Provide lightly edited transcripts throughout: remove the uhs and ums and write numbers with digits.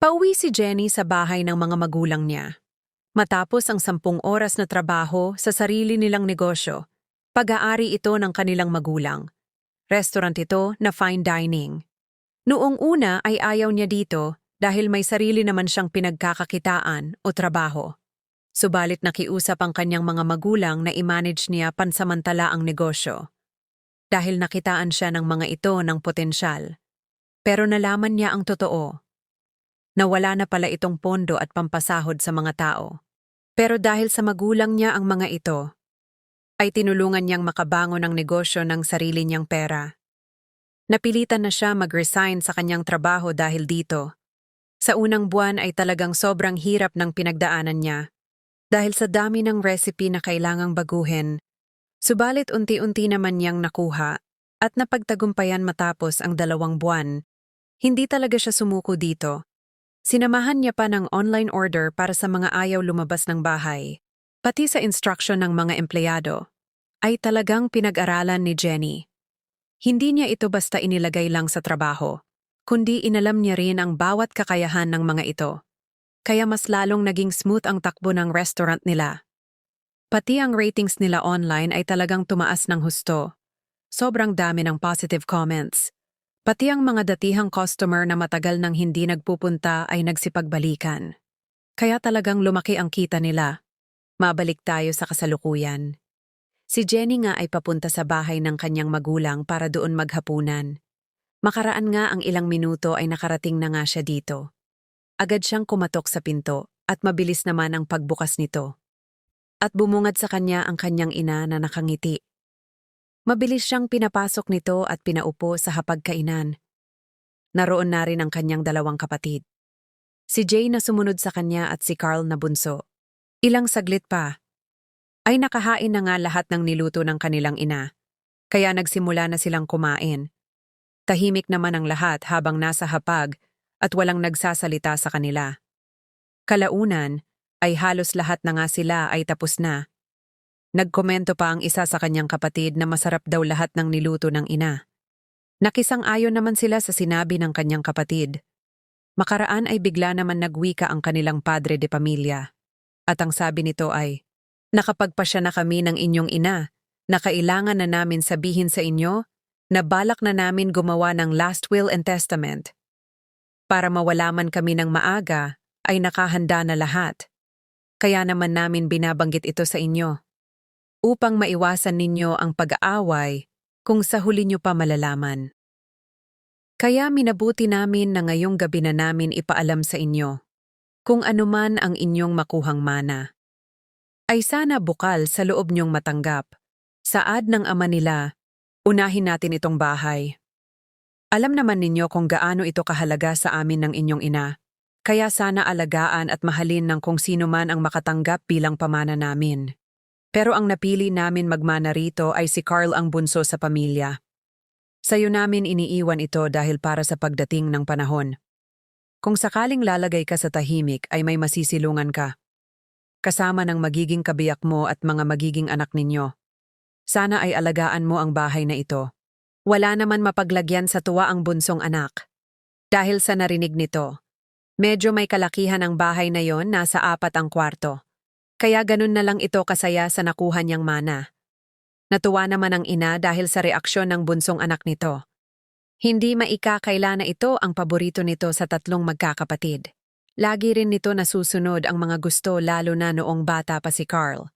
Pauwi si Jenny sa bahay ng mga magulang niya. Matapos ang 10 oras na trabaho sa sarili nilang negosyo, pag-aari ito ng kanilang magulang. Restaurant ito na fine dining. Noong una ay ayaw niya dito dahil may sarili naman siyang pinagkakakitaan o trabaho. Subalit nakiusap ang kanyang mga magulang na i-manage niya pansamantala ang negosyo. Dahil nakitaan siya ng mga ito ng potensyal. Pero nalaman niya ang totoo. Nawala na pala itong pondo at pampasahod sa mga tao. Pero dahil sa magulang niya ang mga ito, ay tinulungan niyang makabangon ng negosyo ng sarili niyang pera. Napilitan na siya mag-resign sa kanyang trabaho dahil dito. Sa unang buwan ay talagang sobrang hirap ng pinagdaanan niya. Dahil sa dami ng recipe na kailangang baguhin, subalit unti-unti naman niyang nakuha at napagtagumpayan matapos ang 2 buwan. Hindi talaga siya sumuko dito. Sinamahan niya pa ng online order para sa mga ayaw lumabas ng bahay. Pati sa instruction ng mga empleyado, ay talagang pinag-aralan ni Jenny. Hindi niya ito basta inilagay lang sa trabaho, kundi inalam niya rin ang bawat kakayahan ng mga ito. Kaya mas lalong naging smooth ang takbo ng restaurant nila. Pati ang ratings nila online ay talagang tumaas ng husto. Sobrang dami ng positive comments. Pati ang mga datihang customer na matagal nang hindi nagpupunta ay nagsipagbalikan. Kaya talagang lumaki ang kita nila. Mabalik tayo sa kasalukuyan. Si Jenny nga ay papunta sa bahay ng kanyang magulang para doon maghapunan. Makaraan nga ang ilang minuto ay nakarating na nga siya dito. Agad siyang kumatok sa pinto at mabilis naman ang pagbukas nito. At bumungad sa kanya ang kanyang ina na nakangiti. Mabilis siyang pinapasok nito at pinaupo sa hapagkainan. Naroon na rin ang kanyang 2 kapatid. Si Jay na sumunod sa kanya at si Carl na bunso. Ilang saglit pa, ay nakahain na nga lahat ng niluto ng kanilang ina. Kaya nagsimula na silang kumain. Tahimik naman ang lahat habang nasa hapag at walang nagsasalita sa kanila. Kalaunan, ay halos lahat na nga sila ay tapos na. Nagkomento pa ang isa sa kanyang kapatid na masarap daw lahat ng niluto ng ina. Nakisang-ayon naman sila sa sinabi ng kanyang kapatid. Makaraan ay bigla naman nagwika ang kanilang padre de pamilya. At ang sabi nito ay, "Nakapagpasya na kami ng inyong ina na kailangan na namin sabihin sa inyo na balak na namin gumawa ng last will and testament. Para mawala man kami ng maaga, ay nakahanda na lahat. Kaya naman namin binabanggit ito sa inyo. Upang maiwasan ninyo ang pag-aaway kung sa huli nyo pa malalaman. Kaya minabuti namin na ngayong gabi na namin ipaalam sa inyo kung anuman ang inyong makuhang mana. Ay sana bukal sa loob nyong matanggap. Saad ng ama nila, unahin natin itong bahay. Alam naman ninyo kung gaano ito kahalaga sa amin ng inyong ina. Kaya sana alagaan at mahalin ng kung sino man ang makatanggap bilang pamana namin. Pero ang napili namin magmana rito ay si Carl ang bunso sa pamilya. Sa'yo namin iniiwan ito dahil para sa pagdating ng panahon. Kung sakaling lalagay ka sa tahimik ay may masisilungan ka. Kasama ng magiging kabiyak mo at mga magiging anak ninyo. Sana ay alagaan mo ang bahay na ito. Wala naman mapaglagyan sa tuwa ang bunsong anak. Dahil sa narinig nito, medyo may kalakihan ang bahay na yon, nasa 4 ang kwarto. Kaya ganun na lang ito kasaya sa nakuha niyang mana. Natuwa naman ang ina dahil sa reaksyon ng bunsong anak nito. Hindi maikakaila na ito ang paborito nito sa 3 magkakapatid. Lagi rin nito nasusunod ang mga gusto lalo na noong bata pa si Carl.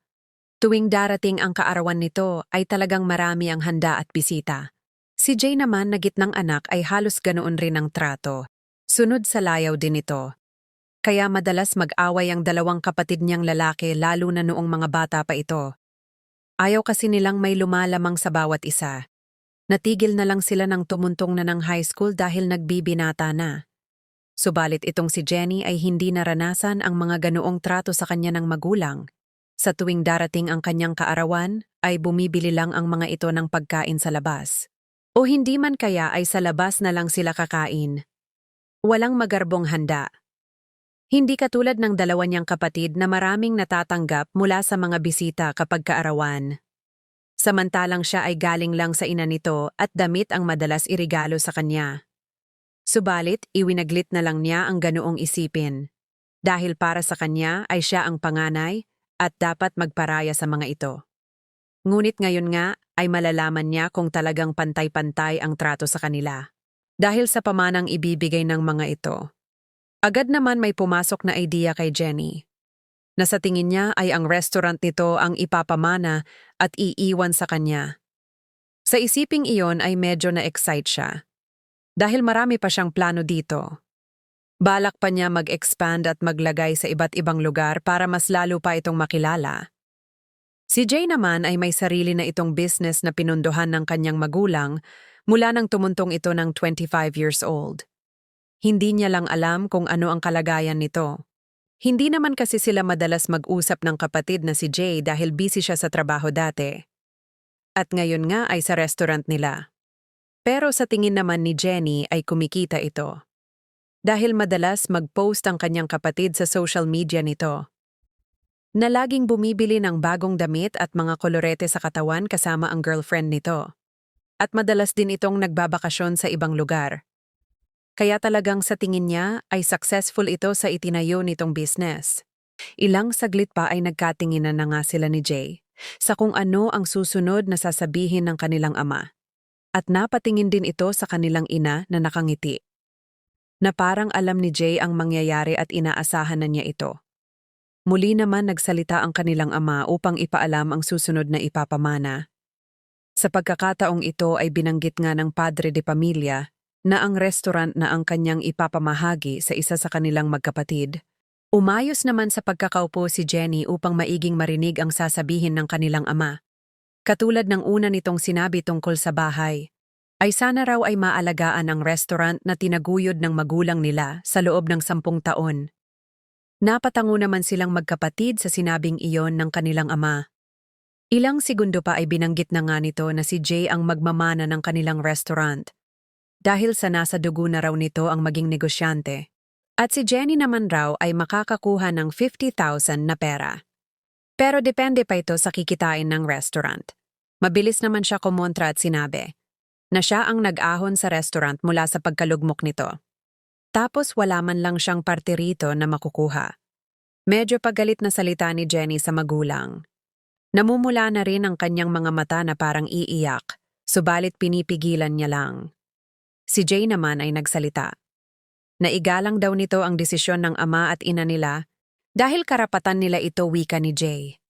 Tuwing darating ang kaarawan nito ay talagang marami ang handa at bisita. Si Jay naman na gitnang anak ay halos ganoon rin ang trato. Sunod sa layaw din ito. Kaya madalas mag-away ang 2 kapatid niyang lalaki lalo na noong mga bata pa ito. Ayaw kasi nilang may lumalamang sa bawat isa. Natigil na lang sila nang tumuntong na ng high school dahil nagbibinata na. Subalit itong si Jenny ay hindi naranasan ang mga ganoong trato sa kanya ng magulang. Sa tuwing darating ang kanyang kaarawan, ay bumibili lang ang mga ito ng pagkain sa labas. O hindi man kaya ay sa labas na lang sila kakain. Walang magarbong handa. Hindi katulad ng 2 niyang kapatid na maraming natatanggap mula sa mga bisita kapag kaarawan. Samantalang siya ay galing lang sa ina nito at damit ang madalas irigalo sa kanya. Subalit, iwinaglit na lang niya ang ganoong isipin. Dahil para sa kanya ay siya ang panganay at dapat magparaya sa mga ito. Ngunit ngayon nga ay malalaman niya kung talagang pantay-pantay ang trato sa kanila. Dahil sa pamanang ibibigay ng mga ito. Agad naman may pumasok na idea kay Jenny. Na sa tingin niya ay ang restaurant nito ang ipapamana at iiwan sa kanya. Sa isiping iyon ay medyo na-excite siya. Dahil marami pa siyang plano dito. Balak pa niya mag-expand at maglagay sa iba't ibang lugar para mas lalo pa itong makilala. Si Jay naman ay may sarili na itong business na pinunduhan ng kanyang magulang mula nang tumuntong ito ng 25 years old. Hindi niya lang alam kung ano ang kalagayan nito. Hindi naman kasi sila madalas mag-usap ng kapatid na si Jay dahil busy siya sa trabaho dati. At ngayon nga ay sa restaurant nila. Pero sa tingin naman ni Jenny ay kumikita ito. Dahil madalas mag-post ang kanyang kapatid sa social media nito. Na laging bumibili ng bagong damit at mga kolorete sa katawan kasama ang girlfriend nito. At madalas din itong nagbabakasyon sa ibang lugar. Kaya talagang sa tingin niya ay successful ito sa itinayo nitong business. Ilang saglit pa ay nagkatinginan na nga sila ni Jay sa kung ano ang susunod na sasabihin ng kanilang ama. At napatingin din ito sa kanilang ina na nakangiti. Na parang alam ni Jay ang mangyayari at inaasahan na niya ito. Muli naman nagsalita ang kanilang ama upang ipaalam ang susunod na ipapamana. Sa pagkakataong ito ay binanggit nga ng padre de pamilya na ang restaurant na ang kanyang ipapamahagi sa isa sa kanilang magkapatid. Umayos naman sa pagkakaupo si Jenny upang maiging marinig ang sasabihin ng kanilang ama. Katulad ng una nitong sinabi tungkol sa bahay, ay sana raw ay maalagaan ang restaurant na tinaguyod ng magulang nila sa loob ng 10 taon. Napatango naman silang magkapatid sa sinabing iyon ng kanilang ama. Ilang segundo pa ay binanggit na nga nito na si Jay ang magmamana ng kanilang restaurant. Dahil sa nasa dugo na raw nito ang maging negosyante. At si Jenny naman raw ay makakakuha ng 50,000 na pera. Pero depende pa ito sa kikitain ng restaurant. Mabilis naman siya kumontra at sinabi na siya ang nag-ahon sa restaurant mula sa pagkalugmok nito. Tapos wala man lang siyang parte rito na makukuha. Medyo pagalit na salita ni Jenny sa magulang. Namumula na rin ang kanyang mga mata na parang iiyak, subalit pinipigilan niya lang. Si Jay naman ay nagsalita. Naigalang daw nito ang desisyon ng ama at ina nila dahil karapatan nila ito, wika ni Jay.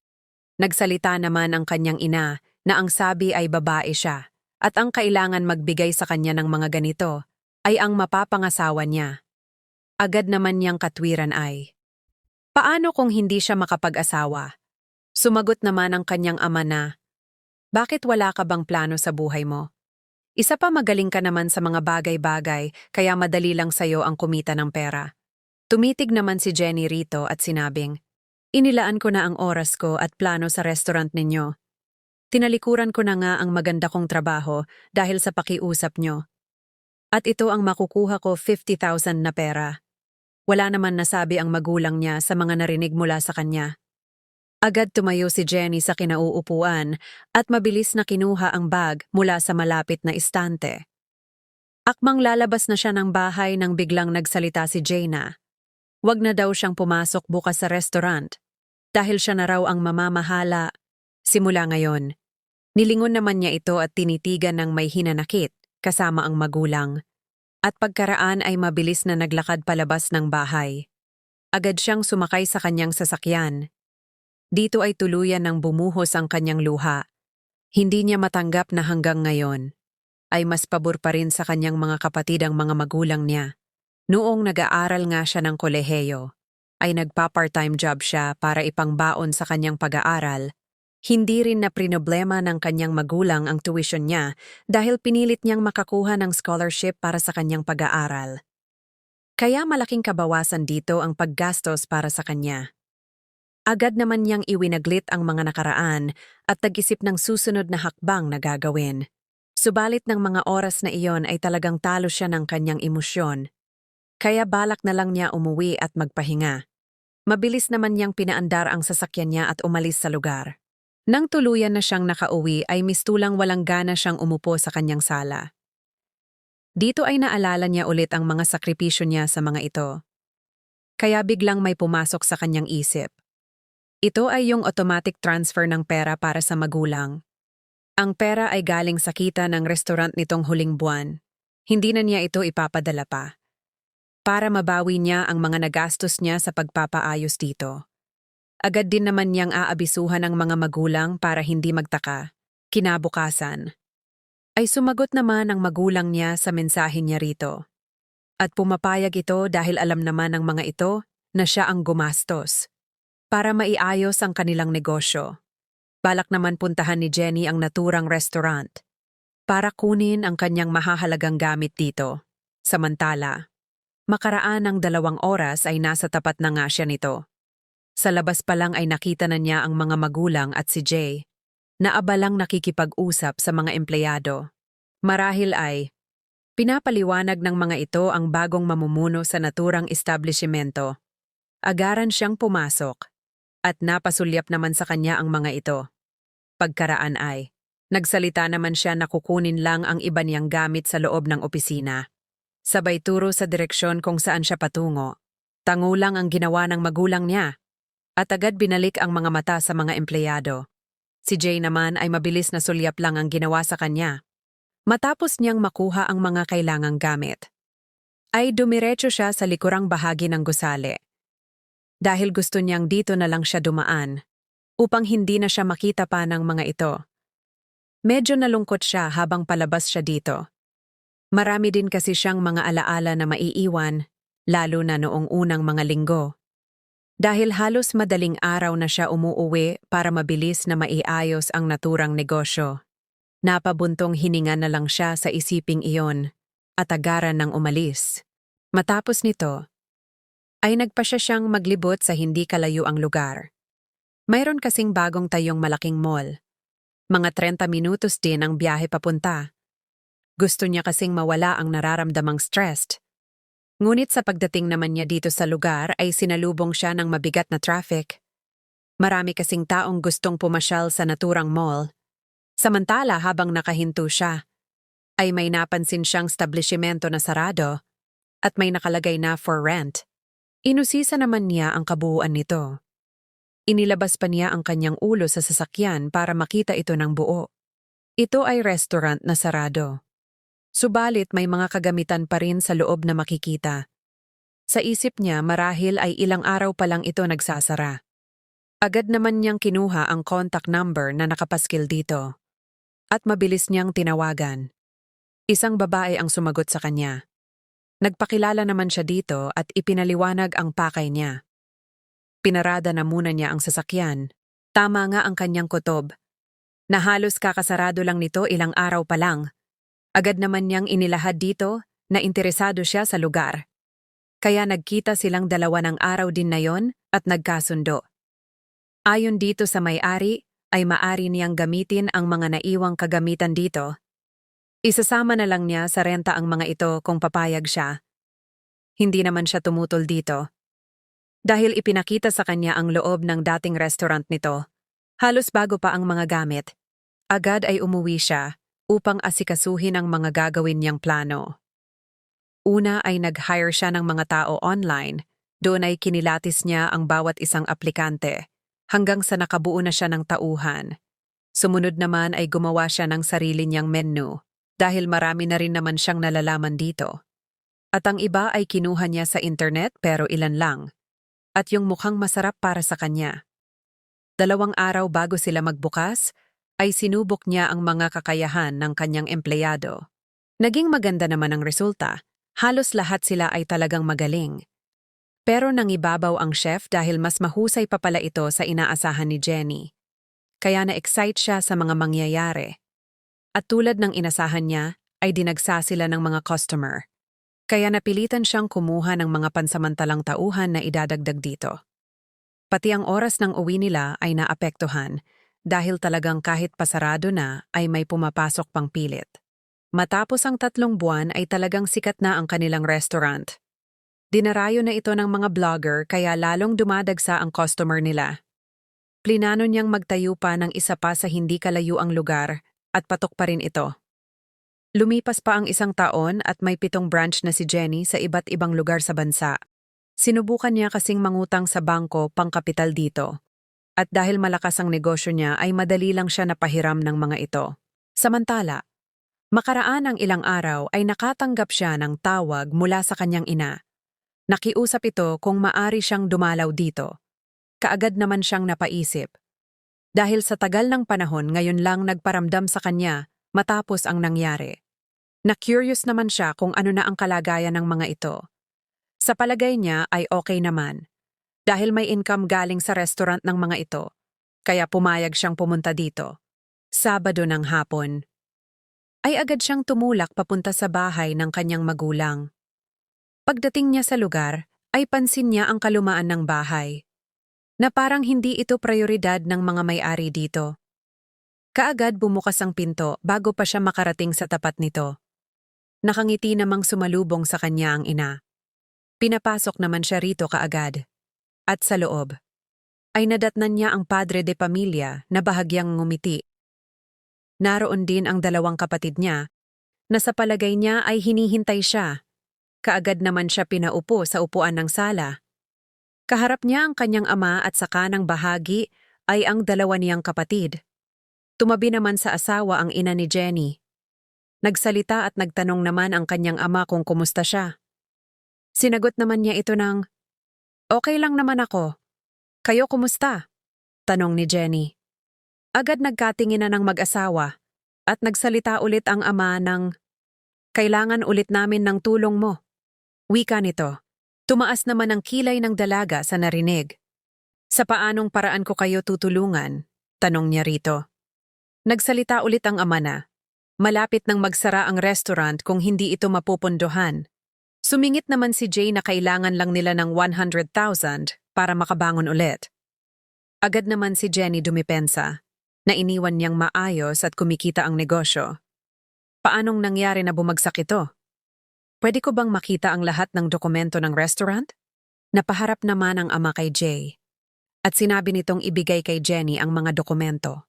Nagsalita naman ang kanyang ina na ang sabi ay babae siya at ang kailangan magbigay sa kanya ng mga ganito ay ang mapapangasawa niya. Agad naman niyang katwiran ay, paano kung hindi siya makapag-asawa? Sumagot naman ang kanyang ama na, bakit wala ka bang plano sa buhay mo? Isa pa magaling ka naman sa mga bagay-bagay kaya madali lang sayo ang kumita ng pera. Tumitig naman si Jenny rito at sinabing, inilaan ko na ang oras ko at plano sa restaurant ninyo. Tinalikuran ko na nga ang maganda kong trabaho dahil sa pakiusap nyo. At ito ang makukuha ko 50,000 na pera. Wala naman nasabi ang magulang niya sa mga narinig mula sa kanya. Agad tumayo si Jenny sa kinauupuan at mabilis na kinuha ang bag mula sa malapit na istante. Akmang lalabas na siya ng bahay nang biglang nagsalita si Jaina. Wag na daw siyang pumasok bukas sa restaurant dahil siya na raw ang mamamahala. Simula ngayon, nilingon naman niya ito at tinitigan ng may hinanakit kasama ang magulang. At pagkaraan ay mabilis na naglakad palabas ng bahay. Agad siyang sumakay sa kanyang sasakyan. Dito ay tuluyan ng bumuhos ang kanyang luha. Hindi niya matanggap na hanggang ngayon ay mas pabor pa rin sa kanyang mga kapatid ang mga magulang niya. Noong nag-aaral nga siya ng kolehiyo, ay nagpa-part-time job siya para ipangbaon sa kanyang pag-aaral. Hindi rin na prinoblema ng kanyang magulang ang tuition niya dahil pinilit niyang makakuha ng scholarship para sa kanyang pag-aaral. Kaya malaking kabawasan dito ang paggastos para sa kanya. Agad naman niyang iwinaglit ang mga nakaraan at nag-isip ng susunod na hakbang na gagawin. Subalit ng mga oras na iyon ay talagang talo siya ng kanyang emosyon. Kaya balak na lang niya umuwi at magpahinga. Mabilis naman niyang pinaandar ang sasakyan niya at umalis sa lugar. Nang tuluyan na siyang nakauwi ay mistulang walang gana siyang umupo sa kanyang sala. Dito ay naalala niya ulit ang mga sakripisyo niya sa mga ito. Kaya biglang may pumasok sa kanyang isip. Ito ay yung automatic transfer ng pera para sa magulang. Ang pera ay galing sa kita ng restaurant nitong huling buwan. Hindi na niya ito ipapadala pa. Para mabawi niya ang mga nagastos niya sa pagpapaayos dito. Agad din naman niyang aabisuhan ang mga magulang para hindi magtaka. Kinabukasan ay sumagot naman ang magulang niya sa mensahe niya rito. At pumapayag ito dahil alam naman ng mga ito na siya ang gumastos para maiayos ang kanilang negosyo. Balak naman puntahan ni Jenny ang naturang restaurant para kunin ang kanyang mahahalagang gamit dito. Samantala, makaraan ng 2 oras ay nasa tapat na nga siya nito. Sa labas pa lang ay nakita na niya ang mga magulang at si Jay na abalang nakikipag-usap sa mga empleyado. Marahil ay pinapaliwanag ng mga ito ang bagong mamumuno sa naturang establishmento. Agaran siyang pumasok at napasulyap naman sa kanya ang mga ito. Pagkaraan ay nagsalita naman siya na kukunin lang ang iba niyang gamit sa loob ng opisina. Sabay turo sa direksyon kung saan siya patungo. Tango lang ang ginawa ng magulang niya at agad binalik ang mga mata sa mga empleyado. Si Jay naman ay mabilis na sulyap lang ang ginawa sa kanya. Matapos niyang makuha ang mga kailangang gamit, ay dumiretso siya sa likurang bahagi ng gusali. Dahil gusto niyang dito na lang siya dumaan, upang hindi na siya makita pa ng mga ito. Medyo nalungkot siya habang palabas siya dito. Marami din kasi siyang mga alaala na maiiwan, lalo na noong unang mga linggo. Dahil halos madaling araw na siya umuuwi para mabilis na maiayos ang naturang negosyo. Napabuntong hininga na lang siya sa isiping iyon at agaran ng umalis. Matapos nito, ay nagpasya siyang maglibot sa hindi kalayuang lugar. Mayroon kasing bagong tayong malaking mall. Mga 30 minutos din ang biyahe papunta. Gusto niya kasing mawala ang nararamdamang stressed. Ngunit sa pagdating naman niya dito sa lugar ay sinalubong siya ng mabigat na traffic. Marami kasing taong gustong pumasyal sa naturang mall. Samantala habang nakahinto siya, ay may napansin siyang establishmento na sarado at may nakalagay na for rent. Inusisa naman niya ang kabuuan nito. Inilabas pa niya ang kanyang ulo sa sasakyan para makita ito ng buo. Ito ay restaurant na sarado. Subalit may mga kagamitan pa rin sa loob na makikita. Sa isip niya marahil ay ilang araw pa lang ito nagsasara. Agad naman niyang kinuha ang contact number na nakapaskil dito. At mabilis niyang tinawagan. Isang babae ang sumagot sa kanya. Nagpakilala naman siya dito at ipinaliwanag ang pakay niya. Pinarada na muna niya ang sasakyan. Tama nga ang kanyang kutob. Na halos kakasarado lang nito ilang araw pa lang. Agad naman niyang inilahad dito na interesado siya sa lugar. Kaya nagkita silang 2 ng araw din na yon at nagkasundo. Ayon dito sa may-ari, ay maari niyang gamitin ang mga naiwang kagamitan dito. Isasama na lang niya sa renta ang mga ito kung papayag siya. Hindi naman siya tumutol dito. Dahil ipinakita sa kanya ang loob ng dating restaurant nito, halos bago pa ang mga gamit. Agad ay umuwi siya upang asikasuhin ang mga gagawin niyang plano. Una ay nag-hire siya ng mga tao online. Doon ay kinilatis niya ang bawat isang aplikante hanggang sa nakabuo na siya ng tauhan. Sumunod naman ay gumawa siya ng sarili niyang menu dahil marami na rin naman siyang nalalaman dito. At ang iba ay kinuha niya sa internet pero ilan lang. At yung mukhang masarap para sa kanya. 2 araw bago sila magbukas, ay sinubok niya ang mga kakayahan ng kanyang empleyado. Naging maganda naman ang resulta. Halos lahat sila ay talagang magaling. Pero nangibabaw ang chef dahil mas mahusay pa pala ito sa inaasahan ni Jenny. Kaya na-excite siya sa mga mangyayari. At tulad ng inasahan niya, ay dinagsa sila ng mga customer. Kaya napilitan siyang kumuha ng mga pansamantalang tauhan na idadagdag dito. Pati ang oras ng uwi nila ay naapektuhan. Dahil talagang kahit pasarado na ay may pumapasok pang pilit. Matapos ang 3 buwan ay talagang sikat na ang kanilang restaurant. Dinarayo na ito ng mga vlogger kaya lalong dumadagsa ang customer nila. Plinano niyang magtayo pa ng isa pa sa hindi kalayuang lugar at patok pa rin ito. Lumipas pa ang 1 taon at may 7 branch na si Jenny sa iba't ibang lugar sa bansa. Sinubukan niya kasing mangutang sa bangko pangkapital dito. At dahil malakas ang negosyo niya ay madali lang siya napahiram ng mga ito. Samantala, makaraan ang ilang araw ay nakatanggap siya ng tawag mula sa kanyang ina. Nakiusap ito kung maari siyang dumalaw dito. Kaagad naman siyang napaisip. Dahil sa tagal ng panahon ngayon lang nagparamdam sa kanya matapos ang nangyari. Na-curious naman siya kung ano na ang kalagayan ng mga ito. Sa palagay niya ay okay naman. Dahil may income galing sa restaurant ng mga ito, kaya pumayag siyang pumunta dito. Sabado ng hapon. Ay agad siyang tumulak papunta sa bahay ng kanyang magulang. Pagdating niya sa lugar, ay pansin niya ang kalumaan ng bahay. Na parang hindi ito prioridad ng mga may-ari dito. Kaagad bumukas ang pinto bago pa siya makarating sa tapat nito. Nakangiti namang sumalubong sa kanya ang ina. Pinapasok naman siya rito kaagad. At sa loob, ay nadatnan niya ang padre de pamilya na bahagyang ngumiti. Naroon din ang 2 kapatid niya, na sa palagay niya ay hinihintay siya. Kaagad naman siya pinaupo sa upuan ng sala. Kaharap niya ang kanyang ama at sa kanang bahagi ay ang 2 niyang kapatid. Tumabi naman sa asawa ang ina ni Jenny. Nagsalita at nagtanong naman ang kanyang ama kung kumusta siya. Sinagot naman niya ito ng, "Okay lang naman ako. Kayo kumusta?" Tanong ni Jenny. Agad nagkatinginan ng mag-asawa at nagsalita ulit ang ama ng, "Kailangan ulit namin ng tulong mo." Wika nito. Tumaas naman ang kilay ng dalaga sa narinig. "Sa paanong paraan ko kayo tutulungan?" Tanong niya rito. Nagsalita ulit ang ama na, malapit nang magsara ang restaurant kung hindi ito mapupundohan. Sumingit naman si Jay na kailangan lang nila ng 100,000 para makabangon ulit. Agad naman si Jenny dumipensa, na iniwan niyang maayos at kumikita ang negosyo. Paanong nangyari na bumagsak ito? Pwede ko bang makita ang lahat ng dokumento ng restaurant? Napaharap naman ang ama kay Jay. At sinabi nitong ibigay kay Jenny ang mga dokumento.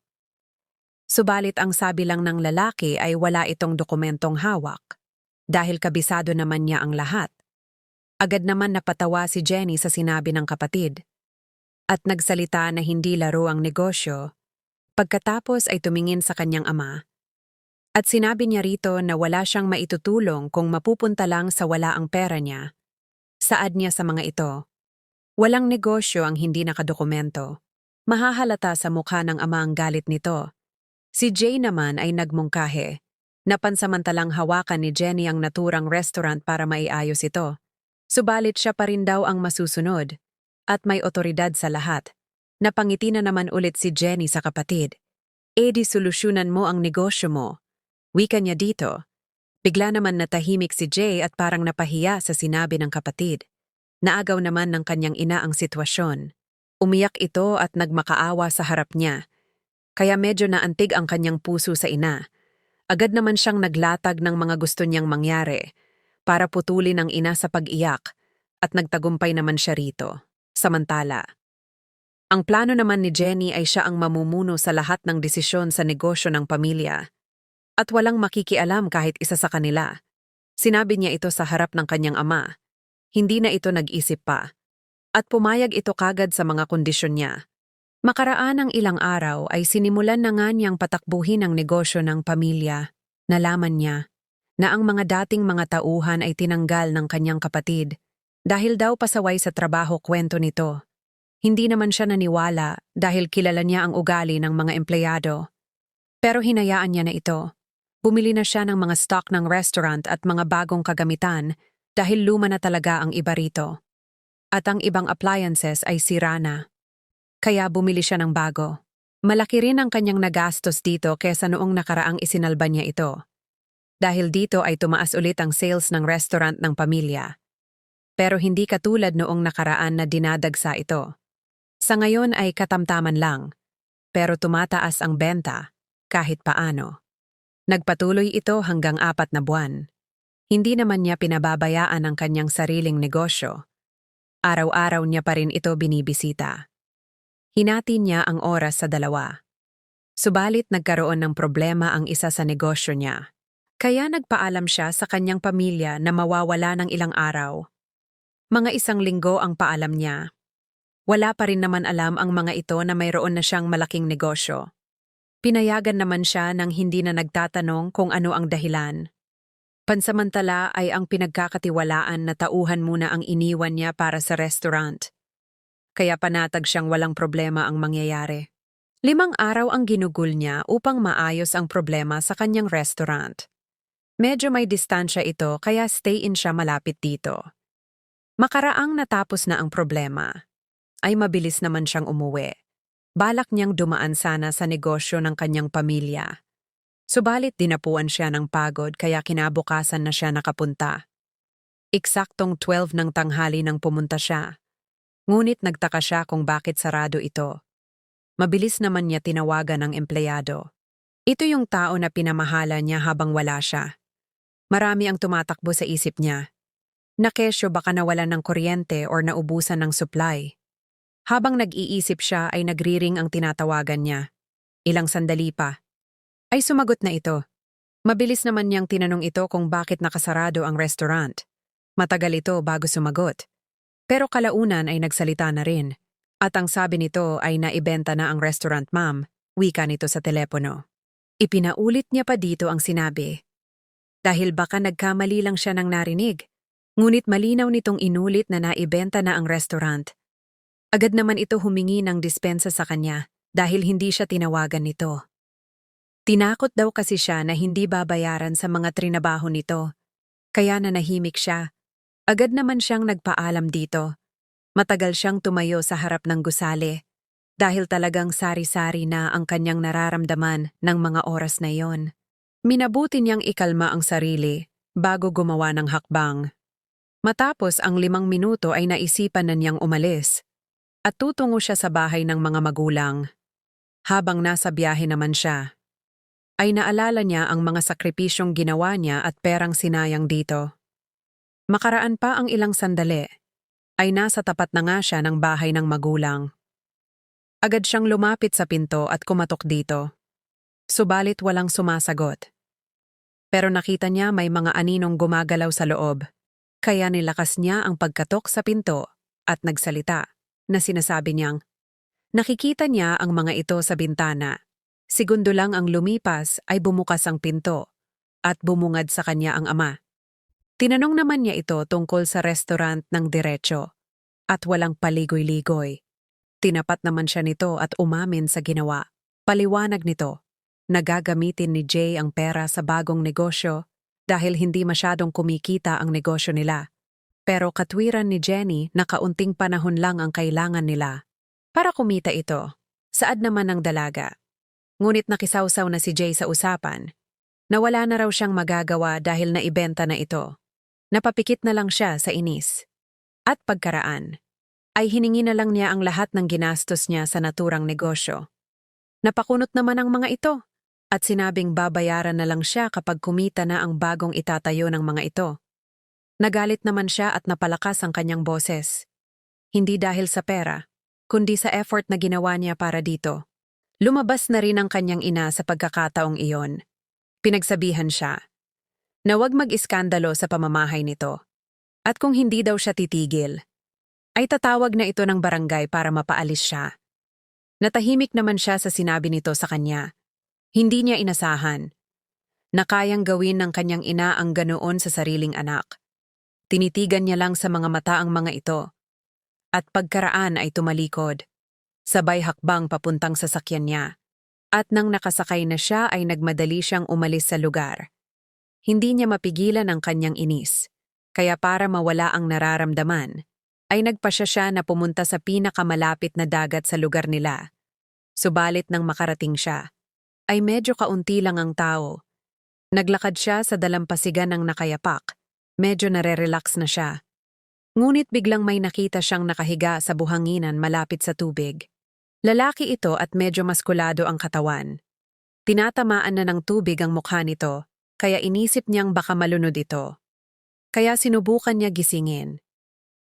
Subalit ang sabi lang ng lalaki ay wala itong dokumentong hawak. Dahil kabisado naman niya ang lahat. Agad naman napatawa si Jenny sa sinabi ng kapatid. At nagsalita na hindi laro ang negosyo. Pagkatapos ay tumingin sa kanyang ama. At sinabi niya rito na wala siyang maitutulong kung mapupunta lang sa wala ang pera niya. Saad niya sa mga ito. Walang negosyo ang hindi nakadokumento. Mahahalata sa mukha ng ama ang galit nito. Si Jay naman ay nagmungkahe. Napansamantalang hawakan ni Jenny ang naturang restaurant para maiayos ito. Subalit siya pa rin daw ang masusunod. At may otoridad sa lahat. Napangiti na naman ulit si Jenny sa kapatid. "Di solusyonan mo ang negosyo mo." Wika niya dito. Bigla naman natahimik si Jay at parang napahiya sa sinabi ng kapatid. Naagaw naman ng kanyang ina ang sitwasyon. Umiyak ito at nagmakaawa sa harap niya. Kaya medyo naantig ang kanyang puso sa ina. Agad naman siyang naglatag ng mga gusto niyang mangyari para putulin ang ina sa pag-iyak at nagtagumpay naman siya rito. Samantala, ang plano naman ni Jenny ay siya ang mamumuno sa lahat ng desisyon sa negosyo ng pamilya at walang makikialam kahit isa sa kanila. Sinabi niya ito sa harap ng kanyang ama. Hindi na ito nag-isip pa at pumayag ito kagad sa mga kondisyon niya. Makaraan ang ilang araw ay sinimulan na nga niyang patakbuhin ang negosyo ng pamilya. Nalaman niya na ang mga dating mga tauhan ay tinanggal ng kanyang kapatid dahil daw pasaway sa trabaho kwento nito. Hindi naman siya naniwala dahil kilala niya ang ugali ng mga empleyado. Pero hinayaan niya na ito. Bumili na siya ng mga stock ng restaurant at mga bagong kagamitan dahil luma na talaga ang iba rito. At ang ibang appliances ay sira na. Kaya bumili siya ng bago. Malaki rin ang kanyang nagastos dito kesa noong nakaraang isinalba niya ito. Dahil dito ay tumaas ulit ang sales ng restaurant ng pamilya. Pero hindi katulad noong nakaraan na dinadagsa ito. Sa ngayon ay katamtaman lang, pero tumataas ang benta kahit paano. Nagpatuloy ito hanggang 4 na buwan. Hindi naman niya pinababayaan ang kanyang sariling negosyo. Araw-araw niya pa rin ito binibisita. Hinati niya ang oras sa 2. Subalit nagkaroon ng problema ang isa sa negosyo niya. Kaya nagpaalam siya sa kanyang pamilya na mawawala ng ilang araw. Mga 1 linggo ang paalam niya. Wala pa rin naman alam ang mga ito na mayroon na siyang malaking negosyo. Pinayagan naman siya nang hindi na nagtatanong kung ano ang dahilan. Pansamantala ay ang pinagkakatiwalaan na tauhan muna ang iniwan niya para sa restaurant. Kaya panatag siyang walang problema ang mangyayari. 5 araw ang ginugol niya upang maayos ang problema sa kanyang restaurant. Medyo may distansya ito kaya stay-in siya malapit dito. Makaraang natapos na ang problema, ay mabilis naman siyang umuwi. Balak niyang dumaan sana sa negosyo ng kanyang pamilya. Subalit dinapuan siya ng pagod kaya kinabukasan na siya nakapunta. Eksaktong 12 ng tanghali nang pumunta siya. Ngunit nagtaka siya kung bakit sarado ito. Mabilis naman niya tinawagan ang empleyado. Ito yung tao na pinamahala niya habang wala siya. Marami ang tumatakbo sa isip niya. Nakesyo baka nawalan ng kuryente or naubusan ng supply. Habang nag-iisip siya ay nagriring ang tinatawagan niya. Ilang sandali pa. Ay sumagot na ito. Mabilis naman niyang tinanong ito kung bakit nakasarado ang restaurant. Matagal ito bago sumagot. Pero kalaunan ay nagsalita na rin. At ang sabi nito ay naibenta na ang restaurant, ma'am, wika nito sa telepono. Ipinaulit niya pa dito ang sinabi. Dahil baka nagkamali lang siya ng narinig. Ngunit malinaw nitong inulit na naibenta na ang restaurant. Agad naman ito humingi ng dispensa sa kanya dahil hindi siya tinawagan nito. Tinakot daw kasi siya na hindi babayaran sa mga trinabaho nito. Kaya nanahimik siya. Agad naman siyang nagpaalam dito. Matagal siyang tumayo sa harap ng gusali dahil talagang sari-sari na ang kanyang nararamdaman ng mga oras na yon. Minabuti niyang ikalma ang sarili bago gumawa ng hakbang. Matapos ang 5 minuto ay naisipan na niyang umalis at tutungo siya sa bahay ng mga magulang. Habang nasa biyahe naman siya, ay naalala niya ang mga sakripisyong ginawa niya at perang sinayang dito. Makaraan pa ang ilang sandali, ay nasa tapat na nga siya ng bahay ng magulang. Agad siyang lumapit sa pinto at kumatok dito. Subalit walang sumasagot. Pero nakita niya may mga aninong gumagalaw sa loob. Kaya nilakas niya ang pagkatok sa pinto at nagsalita na sinasabi niyang, nakikita niya ang mga ito sa bintana. Segundo lang ang lumipas ay bumukas ang pinto at bumungad sa kanya ang ama. Tinanong naman niya ito tungkol sa restaurant ng diretso at walang paligoy-ligoy. Tinapat naman siya nito at umamin sa ginawa. Paliwanag nito, nagagamitin ni Jay ang pera sa bagong negosyo dahil hindi masyadong kumikita ang negosyo nila. Pero katwiran ni Jenny na kaunting panahon lang ang kailangan nila. Para kumita ito, saad naman ng dalaga. Ngunit nakisawsaw na si Jay sa usapan. Nawala na raw siyang magagawa dahil naibenta na ito. Napapikit na lang siya sa inis. At pagkaraan, ay hiningi na lang niya ang lahat ng ginastos niya sa naturang negosyo. Napakunot naman ang mga ito. At sinabing babayaran na lang siya kapag kumita na ang bagong itatayo ng mga ito. Nagalit naman siya at napalakas ang kanyang boses. Hindi dahil sa pera, kundi sa effort na ginawa niya para dito. Lumabas na rin ang kanyang ina sa pagkakataong iyon. Pinagsabihan siya na huwag mag-iskandalo sa pamamahay nito. At kung hindi daw siya titigil, ay tatawag na ito ng barangay para mapaalis siya. Natahimik naman siya sa sinabi nito sa kanya. Hindi niya inasahan na kayang gawin ng kanyang ina ang ganoon sa sariling anak. Tinitigan niya lang sa mga mata ang mga ito. At pagkaraan ay tumalikod. Sabay hakbang papuntang sasakyan niya. At nang nakasakay na siya ay nagmadali siyang umalis sa lugar. Hindi niya mapigilan ang kanyang inis. Kaya para mawala ang nararamdaman, ay nagpasya siya na pumunta sa pinakamalapit na dagat sa lugar nila. Subalit nang makarating siya, ay medyo kaunti lang ang tao. Naglakad siya sa dalampasigan ng nakayapak. Medyo nare-relax na siya. Ngunit biglang may nakita siyang nakahiga sa buhanginan malapit sa tubig. Lalaki ito at medyo maskulado ang katawan. Tinatamaan na ng tubig ang mukha nito, kaya inisip niyang baka malunod ito. Kaya sinubukan niya gisingin.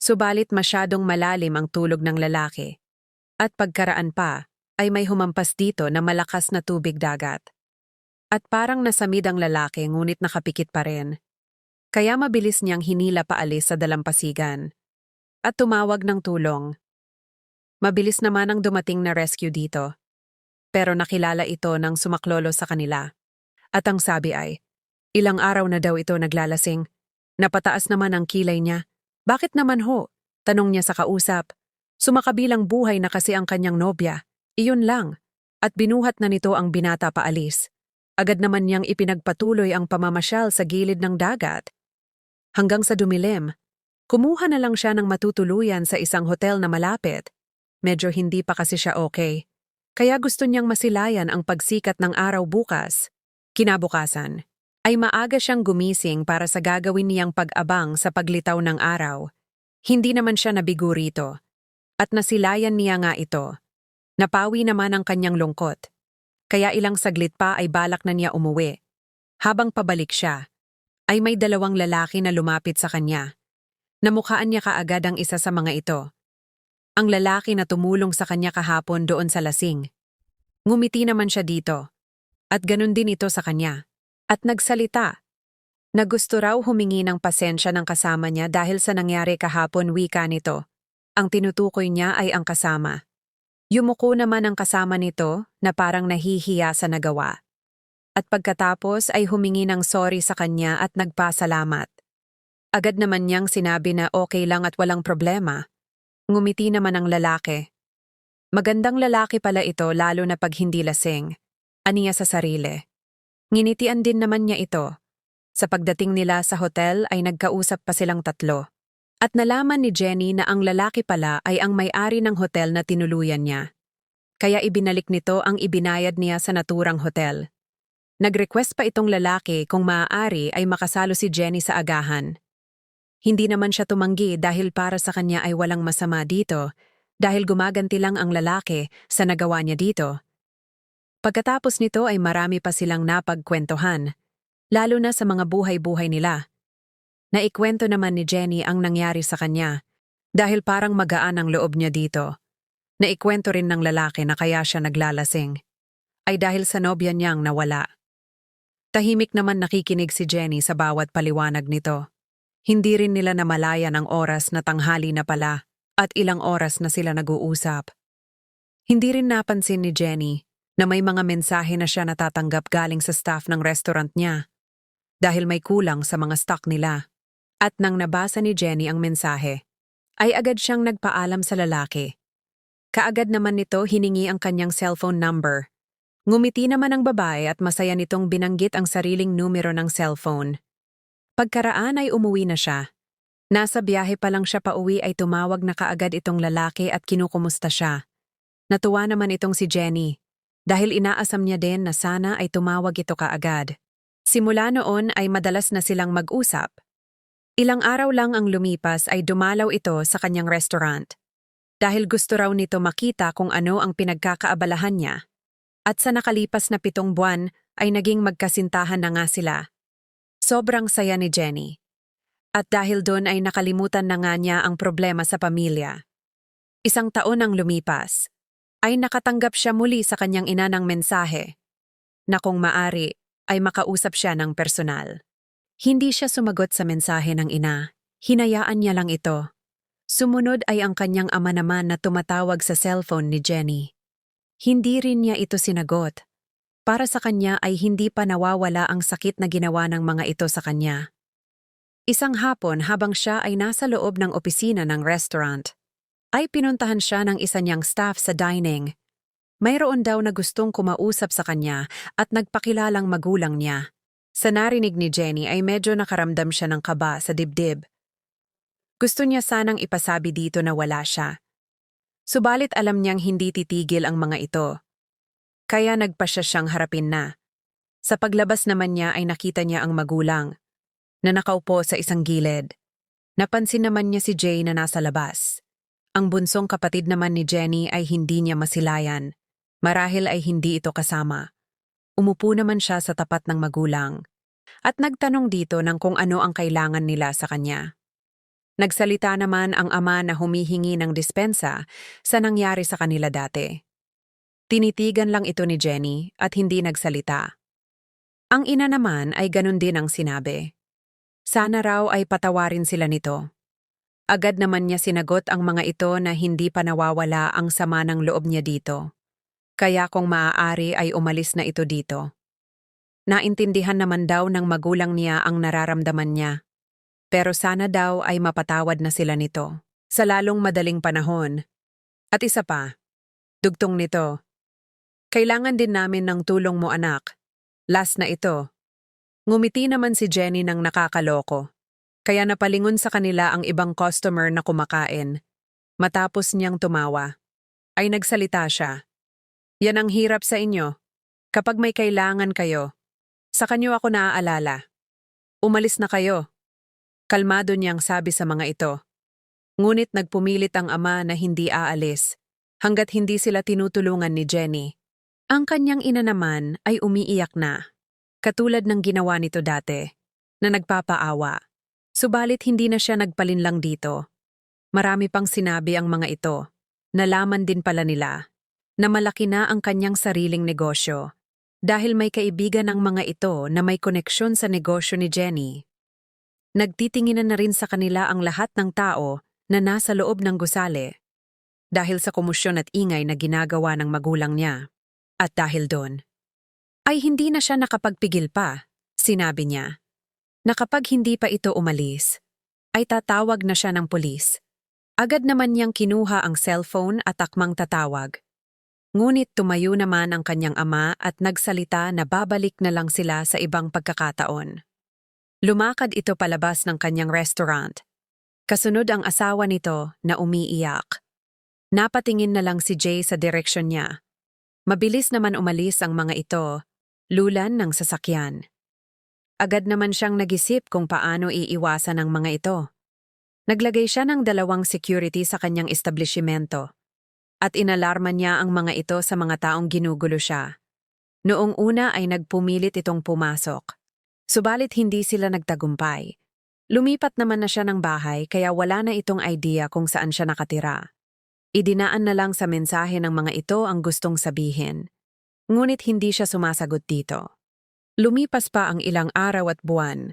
Subalit masyadong malalim ang tulog ng lalaki. At pagkaraan pa, ay may humampas dito na malakas na tubig dagat. At parang nasamid ang lalaki ngunit nakapikit pa rin. Kaya mabilis niyang hinila paalis sa dalampasigan. At tumawag ng tulong. Mabilis naman ang dumating na rescue dito. Pero nakilala ito ng sumaklolo sa kanila. At ang sabi ay, ilang araw na daw ito naglalasing. Napataas naman ang kilay niya. Bakit naman ho? Tanong niya sa kausap. Sumakabilang buhay na kasi ang kanyang nobya. Iyon lang. At binuhat na nito ang binata paalis. Agad naman niyang ipinagpatuloy ang pamamasyal sa gilid ng dagat. Hanggang sa dumilim, kumuha na lang siya ng matutuluyan sa isang hotel na malapit. Medyo hindi pa kasi siya okay. Kaya gusto niyang masilayan ang pagsikat ng araw bukas. Kinabukasan, ay maaga siyang gumising para sa gagawin niyang pag-abang sa paglitaw ng araw. Hindi naman siya nabigo rito. At nasilayan niya nga ito. Napawi naman ang kanyang lungkot. Kaya ilang saglit pa ay balak na niya umuwi. Habang pabalik siya, ay may dalawang lalaki na lumapit sa kanya. Namukhaan niya kaagad ang isa sa mga ito. Ang lalaki na tumulong sa kanya kahapon doon sa lasing. Ngumiti naman siya dito. At ganun din ito sa kanya. At nagsalita. Na gusto raw humingi ng pasensya ng kasama niya dahil sa nangyari kahapon, wika nito. Ang tinutukoy niya ay ang kasama. Yumuko naman ang kasama nito na parang nahihiya sa nagawa. At pagkatapos ay humingi ng sorry sa kanya at nagpasalamat. Agad naman niyang sinabi na okay lang at walang problema. Ngumiti naman ang lalaki. Magandang lalaki pala ito lalo na pag hindi lasing. Aniya sa sarili. Nginitian din naman niya ito. Sa pagdating nila sa hotel ay nagkausap pa silang tatlo. At nalaman ni Jenny na ang lalaki pala ay ang may-ari ng hotel na tinuluyan niya. Kaya ibinalik nito ang ibinayad niya sa naturang hotel. Nag-request pa itong lalaki kung maaari ay makasalo si Jenny sa agahan. Hindi naman siya tumanggi dahil para sa kanya ay walang masama dito dahil gumaganti lang ang lalaki sa nagawa niya dito. Pagkatapos nito ay marami pa silang napagkwentuhan, lalo na sa mga buhay-buhay nila. Naikwento naman ni Jenny ang nangyari sa kanya dahil parang magaan ang loob niya dito. Naikwento rin ng lalaki na kaya siya naglalasing ay dahil sa nobya niyang nawala. Tahimik naman nakikinig si Jenny sa bawat paliwanag nito. Hindi rin nila namalayan ang oras na tanghali na pala at ilang oras na sila nag-uusap. Hindi rin napansin ni Jenny na may mga mensahe na siya natatanggap galing sa staff ng restaurant niya dahil may kulang sa mga stock nila. At nang nabasa ni Jenny ang mensahe, ay agad siyang nagpaalam sa lalaki. Kaagad naman nito hiningi ang kanyang cellphone number. Ngumiti naman ang babae at masaya nitong binanggit ang sariling numero ng cellphone. Pagkaraan ay umuwi na siya. Nasa biyahe pa lang siya pauwi ay tumawag na kaagad itong lalaki at kinukumusta siya. Natuwa naman itong si Jenny dahil inaasam niya din na sana ay tumawag ito kaagad. Simula noon ay madalas na silang mag-usap. Ilang araw lang ang lumipas ay dumalaw ito sa kanyang restaurant. Dahil gusto raw nito makita kung ano ang pinagkakaabalahan niya. At sa nakalipas na 7 buwan ay naging magkasintahan na nga sila. Sobrang saya ni Jenny. At dahil doon ay nakalimutan na nga niya ang problema sa pamilya. 1 taon ang lumipas. Ay nakatanggap siya muli sa kanyang ina ng mensahe na kung maari ay makausap siya ng personal. Hindi siya sumagot sa mensahe ng ina. Hinayaan niya lang ito. Sumunod ay ang kanyang ama naman na tumatawag sa cellphone ni Jenny. Hindi rin niya ito sinagot. Para sa kanya ay hindi pa nawawala ang sakit na ginawa ng mga ito sa kanya. Isang hapon habang siya ay nasa loob ng opisina ng restaurant, ay pinuntahan siya ng isa niyang staff sa dining. Mayroon daw na gustong kumausap sa kanya at nagpakilalang magulang niya. Sa narinig ni Jenny ay medyo nakaramdam siya ng kaba sa dibdib. Gusto niya sanang ipasabi dito na wala siya. Subalit alam niyang hindi titigil ang mga ito. Kaya nagpasya siyang harapin na. Sa paglabas naman niya ay nakita niya ang magulang, na nakaupo sa isang gilid. Napansin naman niya si Jay na nasa labas. Ang bunsong kapatid naman ni Jenny ay hindi niya masilayan. Marahil ay hindi ito kasama. Umupo naman siya sa tapat ng magulang at nagtanong dito ng kung ano ang kailangan nila sa kanya. Nagsalita naman ang ama na humihingi ng dispensa sa nangyari sa kanila dati. Tinitigan lang ito ni Jenny at hindi nagsalita. Ang ina naman ay ganun din ang sinabi. Sana raw ay patawarin sila nito. Agad naman niya sinagot ang mga ito na hindi pa nawawala ang sama ng loob niya dito. Kaya kung maaari ay umalis na ito dito. Naintindihan naman daw ng magulang niya ang nararamdaman niya. Pero sana daw ay mapatawad na sila nito. Sa lalong madaling panahon. At isa pa, dugtong nito. Kailangan din namin ng tulong mo anak. Last na ito. Ngumiti naman si Jenny ng nakakaloko. Kaya napalingon sa kanila ang ibang customer na kumakain. Matapos niyang tumawa, ay nagsalita siya. Yan ang hirap sa inyo. Kapag may kailangan kayo, sa kanyo ako naaalala. Umalis na kayo. Kalmado niyang sabi sa mga ito. Ngunit nagpumilit ang ama na hindi aalis, hanggat hindi sila tinutulungan ni Jenny. Ang kanyang ina naman ay umiiyak na. Katulad ng ginawa nito dati, na nagpapaawa. Subalit hindi na siya nagpalinlang dito. Marami pang sinabi ang mga ito. Nalaman din pala nila na malaki na ang kanyang sariling negosyo dahil may kaibigan ang mga ito na may koneksyon sa negosyo ni Jenny. Nagtitinginan na rin sa kanila ang lahat ng tao na nasa loob ng gusali dahil sa komosyon at ingay na ginagawa ng magulang niya. At dahil doon, ay hindi na siya nakapagpigil pa, sinabi niya. Na kapag hindi pa ito umalis, ay tatawag na siya ng pulis. Agad naman niyang kinuha ang cellphone at takmang tatawag. Ngunit tumayo naman ang kanyang ama at nagsalita na babalik na lang sila sa ibang pagkakataon. Lumakad ito palabas ng kanyang restaurant. Kasunod ang asawa nito na umiiyak. Napatingin na lang si Jay sa direksyon niya. Mabilis naman umalis ang mga ito, lulan ng sasakyan. Agad naman siyang nag-isip kung paano iiwasan ang mga ito. Naglagay siya ng 2 security sa kanyang establishmento at inalarma niya ang mga ito sa mga taong ginugulo siya. Noong una ay nagpumilit itong pumasok. Subalit hindi sila nagtagumpay. Lumipat naman na siya ng bahay kaya wala na itong idea kung saan siya nakatira. Idinaan na lang sa mensahe ng mga ito ang gustong sabihin. Ngunit hindi siya sumasagot dito. Lumipas pa ang ilang araw at buwan.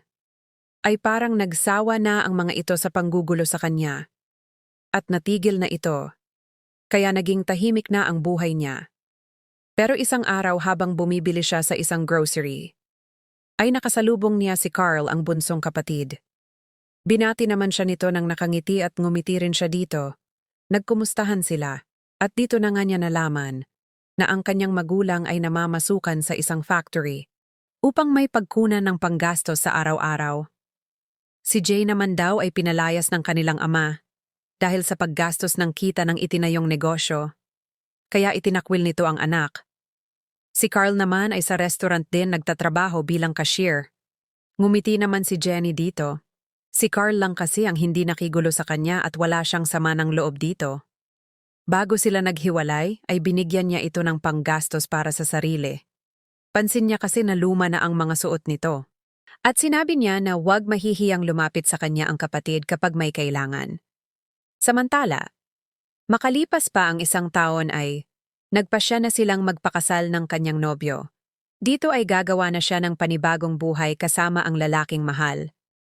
Ay parang nagsawa na ang mga ito sa panggugulo sa kanya. At natigil na ito. Kaya naging tahimik na ang buhay niya. Pero isang araw habang bumibili siya sa isang grocery, ay nakasalubong niya si Carl ang bunsong kapatid. Binati naman siya nito ng nakangiti at ngumiti rin siya dito. Nagkumustahan sila at dito na nga niya nalaman na ang kanyang magulang ay namamasukan sa isang factory upang may pagkunan ng panggastos sa araw-araw. Si Jay naman daw ay pinalayas ng kanilang ama dahil sa paggastos ng kita ng itinayong negosyo, kaya itinakwil nito ang anak. Si Carl naman ay sa restaurant din nagtatrabaho bilang cashier. Ngumiti naman si Jenny dito. Si Carl lang kasi ang hindi nakigulo sa kanya at wala siyang sama ng loob dito. Bago sila naghiwalay ay binigyan niya ito ng panggastos para sa sarili. Pansin niya kasi na luma na ang mga suot nito. At sinabi niya na huwag mahihiyang lumapit sa kanya ang kapatid kapag may kailangan. Samantala, makalipas pa ang isang taon ay nagpasya na silang magpakasal ng kanyang nobyo. Dito ay gagawa na siya ng panibagong buhay kasama ang lalaking mahal.